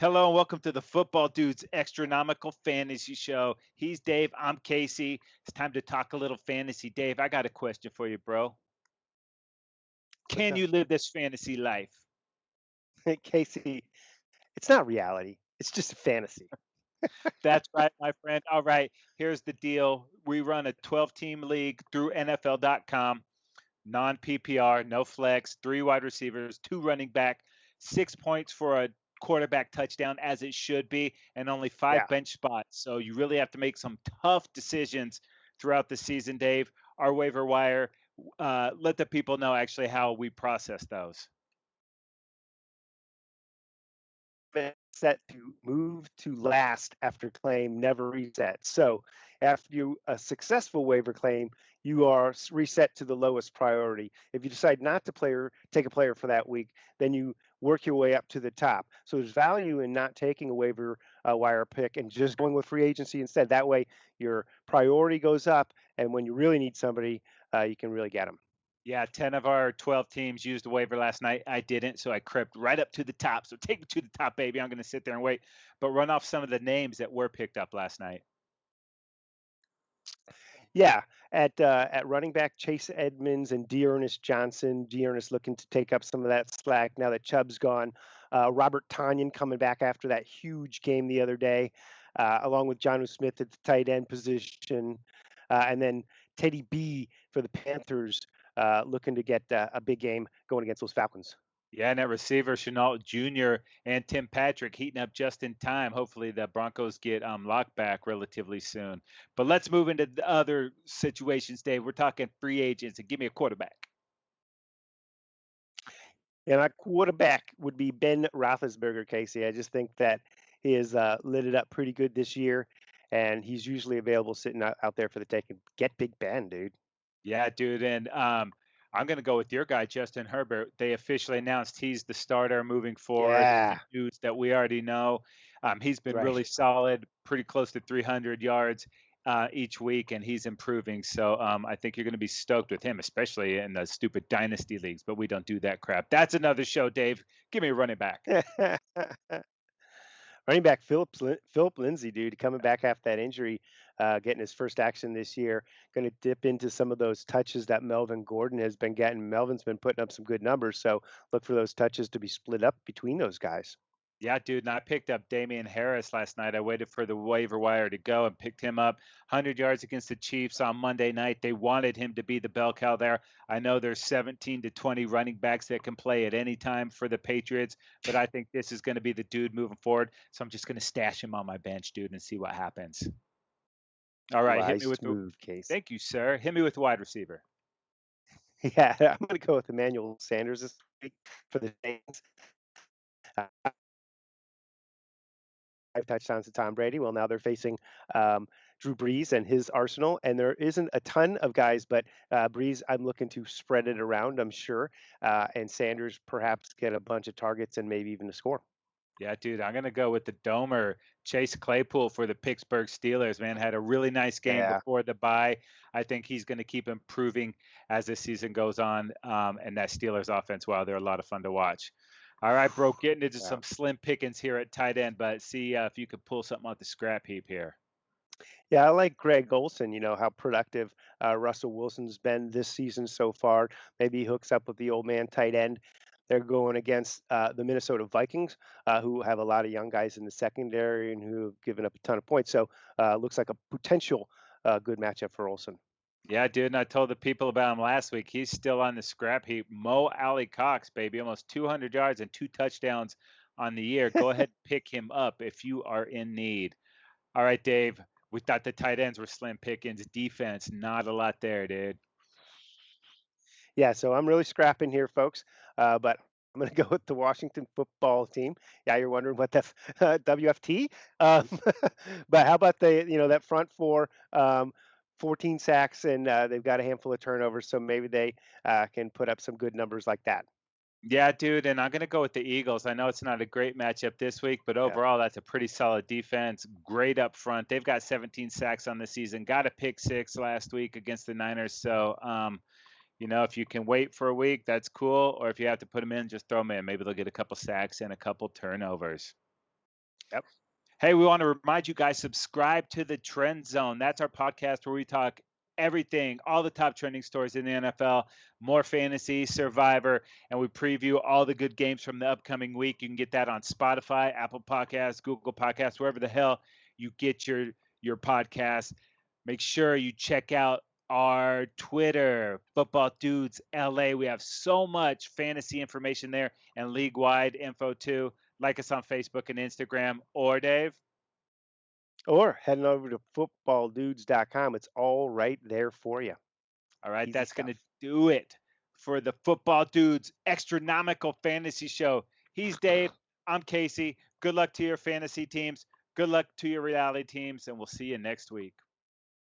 Hello and welcome to the Football Dudes Extranomical Fantasy Show. He's Dave. I'm Casey. It's time to talk a little fantasy. Dave, I got a question for you, bro. What's Can up, you live this fantasy life? Casey? It's not reality. It's just a fantasy. That's right, my friend. All right, here's the deal. We run a 12-team league through NFL.com, non PPR, no flex, three wide receivers, two running back, 6 points for a quarterback touchdown, as it should be, and only five Yeah. bench spots. So you really have to make some tough decisions throughout the season, Dave. Our waiver wire, let the people know actually how we process those. Been set to move to last after claim never reset. So after a successful waiver claim, you are reset to the lowest priority. If you decide not to take a player for that week, then you work your way up to the top. So there's value in not taking a waiver wire pick and just going with free agency instead. That way your priority goes up, and when you really need somebody, you can really get them. Yeah, 10 of our 12 teams used a waiver last night. I didn't, so I crept right up to the top. So take me to the top, baby. I'm going to sit there and wait, but run off some of the names that were picked up last night. Yeah, at running back, Chase Edmonds and Dearness Johnson. Dearness looking to take up some of that slack now that Chubb's gone. Robert Tanyan coming back after that huge game the other day, along with Jonnu Smith at the tight end position, and then Teddy B for the Panthers, looking to get a big game going against those Falcons. Yeah, and that receiver, Chenault Jr. and Tim Patrick heating up just in time. Hopefully, the Broncos get locked back relatively soon. But let's move into the other situations, Dave. We're talking free agents, and give me a quarterback. And our quarterback would be Ben Roethlisberger, Casey. I just think that he has lit it up pretty good this year, and he's usually available sitting out there for the taking. Get Big Ben, dude. Yeah, dude, and I'm going to go with your guy, Justin Herbert. They officially announced he's the starter moving forward. The Yeah, news that we already know. He's been right. really solid, pretty close to 300 yards each week, and he's improving. So I think you're going to be stoked with him, especially in the stupid dynasty leagues. But we don't do that crap. That's another show, Dave. Give me a running back. Running back Philip Lindsay, dude, coming back after that injury, getting his first action this year. Going to dip into some of those touches that Melvin Gordon has been getting. Melvin's been putting up some good numbers, so look for those touches to be split up between those guys. Yeah, dude, and I picked up Damian Harris last night. I waited for the waiver wire to go and picked him up. 100 yards against the Chiefs on Monday night. They wanted him to be the bell cow there. I know there's 17 to 20 running backs that can play at any time for the Patriots, but I think this is going to be the dude moving forward. So I'm just going to stash him on my bench, dude, and see what happens. All right, hit me Wise with the. move, Case. Thank you, sir. Hit me with wide receiver. Yeah, I'm gonna go with Emmanuel Sanders this week for the Saints. 5 touchdowns to Tom Brady. Well, now they're facing Drew Brees and his arsenal, and there isn't a ton of guys, but Brees, I'm looking to spread it around, I'm sure, and Sanders perhaps get a bunch of targets and maybe even a score. Yeah, dude, I'm gonna go with the Domer, Chase Claypool for the Pittsburgh Steelers. Man, had a really nice game Yeah, before the bye. I think he's going to keep improving as the season goes on. And that Steelers offense, wow, they're a lot of fun to watch. All right, bro, getting into yeah, some slim pickings here at tight end, but see if you could pull something off the scrap heap here. yeah. I like Greg Olson. You know how productive Russell Wilson's been this season so far. Maybe he hooks up with the old man tight end. They're going against the Minnesota Vikings, who have a lot of young guys in the secondary and who have given up a ton of points. So looks like a potential good matchup for Olson. Yeah, dude, and I told the people about him last week. He's still on the scrap heap. Mo Alie-Cox, baby, almost 200 yards and two touchdowns on the year. Go ahead and pick him up if you are in need. All right, Dave. We thought the tight ends were slim pickings. Defense, not a lot there, dude. Yeah, so I'm really scrapping here, folks. But I'm going to go with the Washington football team. Yeah, you're wondering what the WFT. But how about that front four, 14 sacks, and they've got a handful of turnovers, so maybe they can put up some good numbers like that. Yeah, dude, and I'm gonna go with the Eagles. I know it's not a great matchup this week, but Yeah. overall, that's a pretty solid defense. Great up front. They've got 17 sacks on the season. Got a pick six last week against the Niners. So, if you can wait for a week, that's cool. Or if you have to put them in, just throw them in. Maybe they'll get a couple sacks and a couple turnovers. Yep. Hey, we want to remind you guys, subscribe to the Trend Zone. That's our podcast where we talk everything, all the top trending stories in the NFL, more fantasy, Survivor, and we preview all the good games from the upcoming week. You can get that on Spotify, Apple Podcasts, Google Podcasts, wherever the hell you get your podcast. Make sure you check out our Twitter, Football Dudes LA. We have so much fantasy information there and league wide info too. Like us on Facebook and Instagram, or Dave. Or heading over to footballdudes.com. It's all right there for you. All right, Easy that's going to stuff. do it for the Football Dudes Extranomical Fantasy Show. He's Dave. I'm Casey. Good luck to your fantasy teams. Good luck to your reality teams, and we'll see you next week.